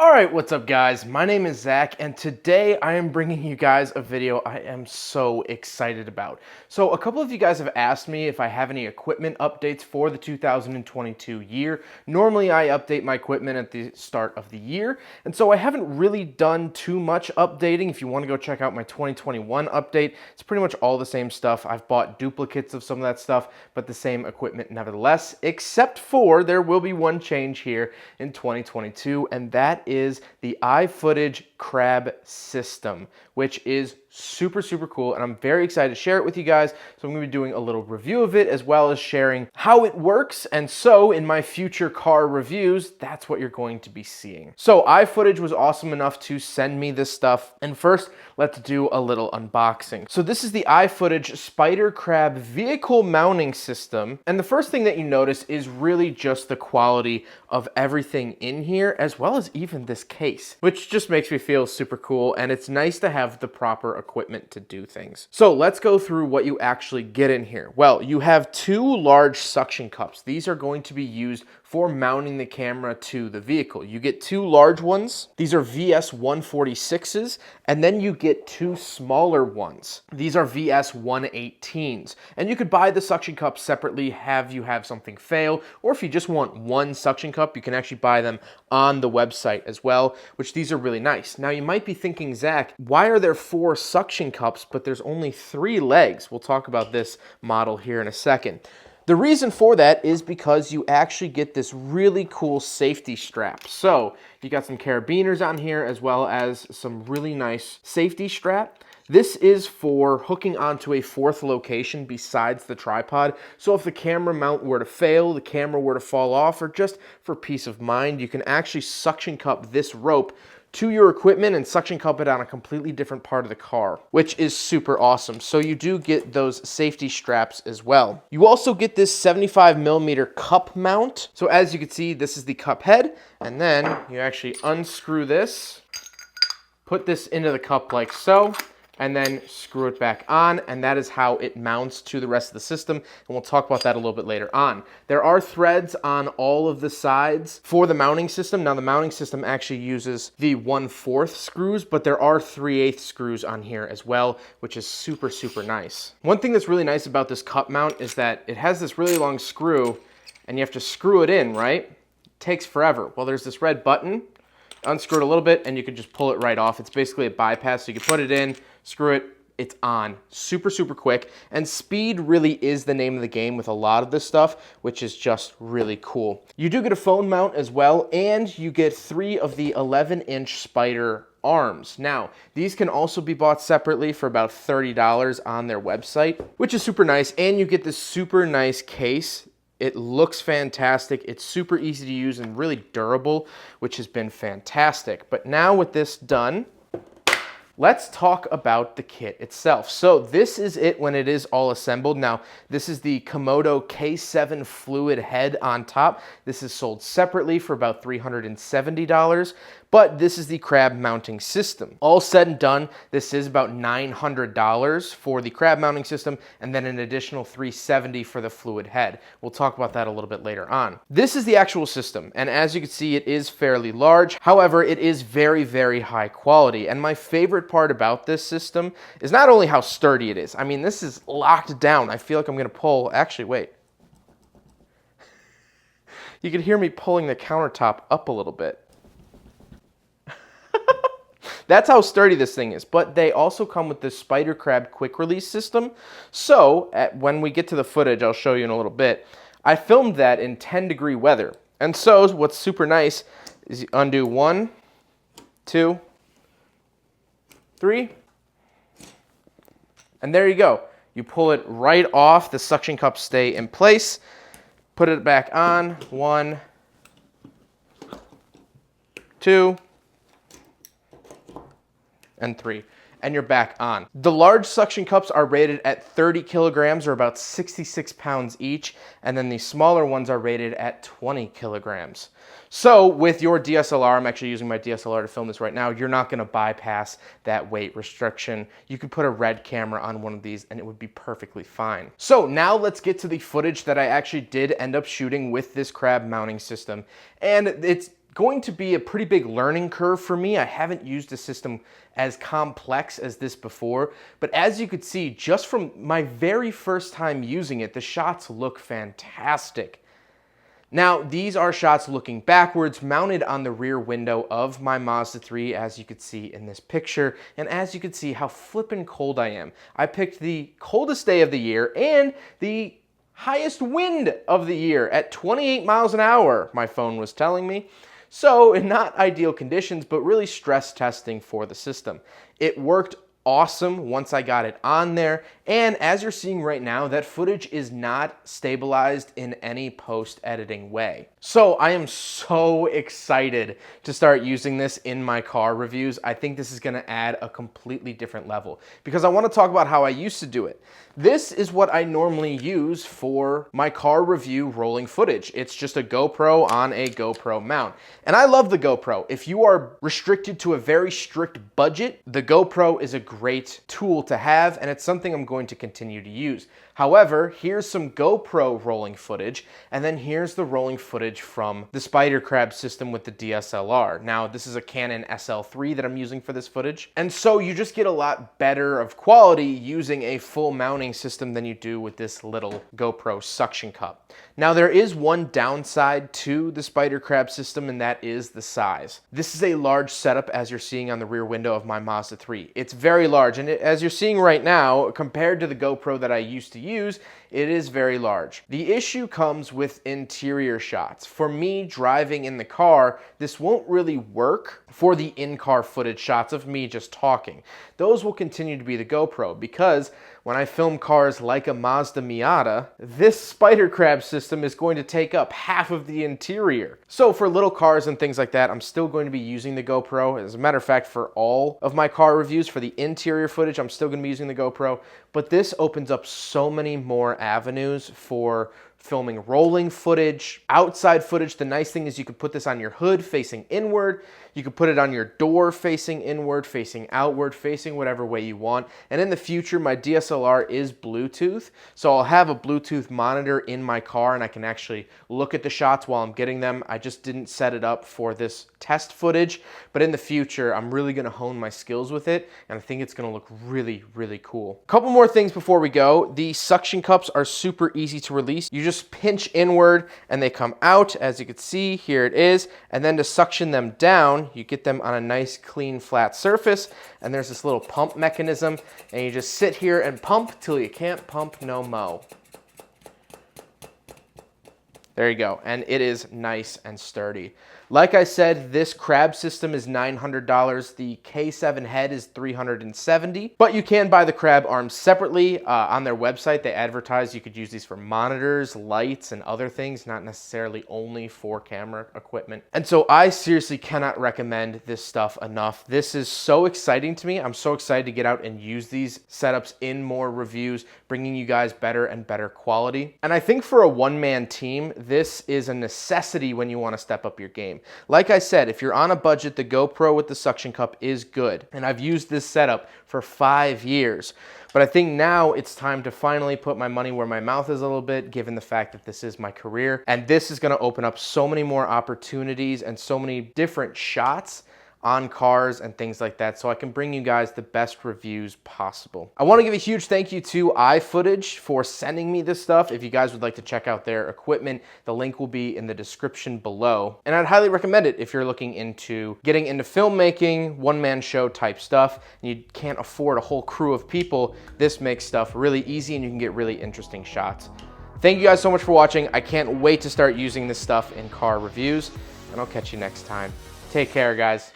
Alright, what's up guys? My name is Zach and today I am bringing you guys a video I am so excited about. So a couple of you guys have asked me if I have any equipment updates for the 2022 year. Normally I update my equipment at the start of the year, and so I haven't really done too much updating. If you want to go check out my 2021 update, it's pretty much all the same stuff. I've bought duplicates of some of that stuff, but the same equipment nevertheless, except for there will be one change here in 2022, and that is the iFootage crab system, which is super cool, and I'm very excited to share it with you guys. So I'm going to be doing a little review of it as well as sharing how it works, and so in my future car reviews, that's what you're going to be seeing. So iFootage was awesome enough to send me this stuff, and first let's do a little unboxing. So this is the iFootage Spider Crab vehicle mounting system, and the first thing that you notice is really just the quality of everything in here, as well as even this case, which just makes me feel super cool, and it's nice to have the proper equipment to do things. So let's go through what you actually get in here. Well, you have two large suction cups. These are going to be used for mounting the camera to the vehicle. You get two large ones. These are VS 146s, and then you get two smaller ones. These are VS 118s, and you could buy the suction cups separately, have something fail, or if you just want one suction cup, you can actually buy them on the website as well, which these are really nice. Now you might be thinking, Zach, why are there 4 suction cups, but there's only 3 legs? We'll talk about this model here in a second. The reason for that is because you actually get this really cool safety strap. So you got some carabiners on here as well as some really nice safety strap. This is for hooking onto a 4th location besides the tripod. So if the camera mount were to fail, the camera were to fall off, or just for peace of mind, you can actually suction cup this rope to your equipment and suction cup it on a completely different part of the car, which is super awesome. So you do get those safety straps as well. You also get this 75mm cup mount. So as you can see, this is the cup head, and then you actually unscrew this, put this into the cup like so, and then screw it back on, and that is how it mounts to the rest of the system, and we'll talk about that a little bit later on. There are threads on all of the sides for the mounting system. Now the mounting system actually uses the 1/4 screws, but there are 3/8 screws on here as well, which is super nice. One thing that's really nice about this cup mount is that it has this really long screw, and you have to screw it in, right? It takes forever. Well, there's this red button. Unscrew it a little bit and you can just pull it right off. It's basically a bypass, so you can put it in, screw it, it's on. Super quick, and speed really is the name of the game with a lot of this stuff, which is just really cool. You do get a phone mount as well, and you get 3 of the 11-inch Spider arms. Now, these can also be bought separately for about $30 on their website, which is super nice, and you get this super nice case. It looks fantastic. It's super easy to use and really durable, which has been fantastic. But now with this done, let's talk about the kit itself. So this is it when it is all assembled. Now, this is the Komodo K7 fluid head on top. This is sold separately for about $370. But this is the crab mounting system. All said and done, this is about $900 for the crab mounting system, and then an additional $370 for the fluid head. We'll talk about that a little bit later on. This is the actual system, and as you can see, it is fairly large. However, it is very high quality, and my favorite part about this system is not only how sturdy it is. I mean, this is locked down. I feel like I'm gonna pull, actually, wait. You can hear me pulling the countertop up a little bit. That's how sturdy this thing is, but they also come with this Spider Crab quick release system. So when we get to the footage, I'll show you in a little bit, I filmed that in 10-degree weather. And so what's super nice is you undo 1, 2, 3, and there you go. You pull it right off, the suction cups stay in place, put it back on, 1, 2, and 3, and you're back on. The large suction cups are rated at 30 kilograms, or about 66 pounds each, and then the smaller ones are rated at 20 kilograms. So with your DSLR, I'm actually using my DSLR to film this right now, you're not gonna bypass that weight restriction. You could put a red camera on one of these and it would be perfectly fine. So now let's get to the footage that I actually did end up shooting with this crab mounting system. And it's going to be a pretty big learning curve for me. I haven't used a system as complex as this before, but as you could see, just from my very first time using it, the shots look fantastic. Now, these are shots looking backwards, mounted on the rear window of my Mazda 3, as you could see in this picture, and as you could see how flippin' cold I am. I picked the coldest day of the year and the highest wind of the year at 28 miles an hour, my phone was telling me. So, in not ideal conditions, but really stress testing for the system. It worked awesome once I got it on there, and as you're seeing right now, that footage is not stabilized in any post-editing way. So I am so excited to start using this in my car reviews. I think this is gonna add a completely different level because I wanna talk about how I used to do it. This is what I normally use for my car review rolling footage. It's just a GoPro on a GoPro mount. And I love the GoPro. If you are restricted to a very strict budget, the GoPro is a great tool to have, and it's something I'm going to continue to use. However, here's some GoPro rolling footage, and then here's the rolling footage from the Spider Crab system with the DSLR. Now, this is a Canon SL3 that I'm using for this footage, and so you just get a lot better of quality using a full mounting system than you do with this little GoPro suction cup. Now, there is one downside to the Spider Crab system, and that is the size. This is a large setup, as you're seeing on the rear window of my Mazda 3. It's very large, and as you're seeing right now, compared to the GoPro that I used to use, it is very large. The issue comes with interior shots. For me driving in the car, this won't really work for the in-car footage shots of me just talking. Those will continue to be the GoPro because when I film cars like a Mazda Miata, this Spider Crab system is going to take up half of the interior. So for little cars and things like that, I'm still going to be using the GoPro. As a matter of fact, for all of my car reviews, for the interior footage, I'm still going to be using the GoPro. But this opens up so many more avenues for filming rolling footage, outside footage. The nice thing is you can put this on your hood facing inward. You can put it on your door facing inward, facing outward, facing whatever way you want. And in the future, my DSLR is Bluetooth. So I'll have a Bluetooth monitor in my car and I can actually look at the shots while I'm getting them. I just didn't set it up for this test footage. But in the future, I'm really gonna hone my skills with it. And I think it's gonna look really, really cool. A couple more things before we go. The suction cups are super easy to release. You just pinch inward and they come out. As you can see, here it is. And then to suction them down, you get them on a nice, clean, flat surface. And there's this little pump mechanism. And you just sit here and pump till you can't pump no mo. There you go. And it is nice and sturdy. Like I said, this crab system is $900. The K7 head is $370. But you can buy the crab arms separately. On their website, they advertise you could use these for monitors, lights, and other things, not necessarily only for camera equipment. And so I seriously cannot recommend this stuff enough. This is so exciting to me. I'm so excited to get out and use these setups in more reviews, bringing you guys better and better quality. And I think for a one-man team, this is a necessity when you want to step up your game. Like I said, if you're on a budget, the GoPro with the suction cup is good. And I've used this setup for 5 years. But I think now it's time to finally put my money where my mouth is a little bit, given the fact that this is my career. And this is going to open up so many more opportunities and so many different shots on cars and things like that, so I can bring you guys the best reviews possible. I want to give a huge thank you to iFootage for sending me this stuff. If you guys would like to check out their equipment, the link will be in the description below. And I'd highly recommend it if you're looking into getting into filmmaking, one-man show type stuff, and you can't afford a whole crew of people. This makes stuff really easy and you can get really interesting shots. Thank you guys so much for watching. I can't wait to start using this stuff in car reviews, and I'll catch you next time. Take care, guys.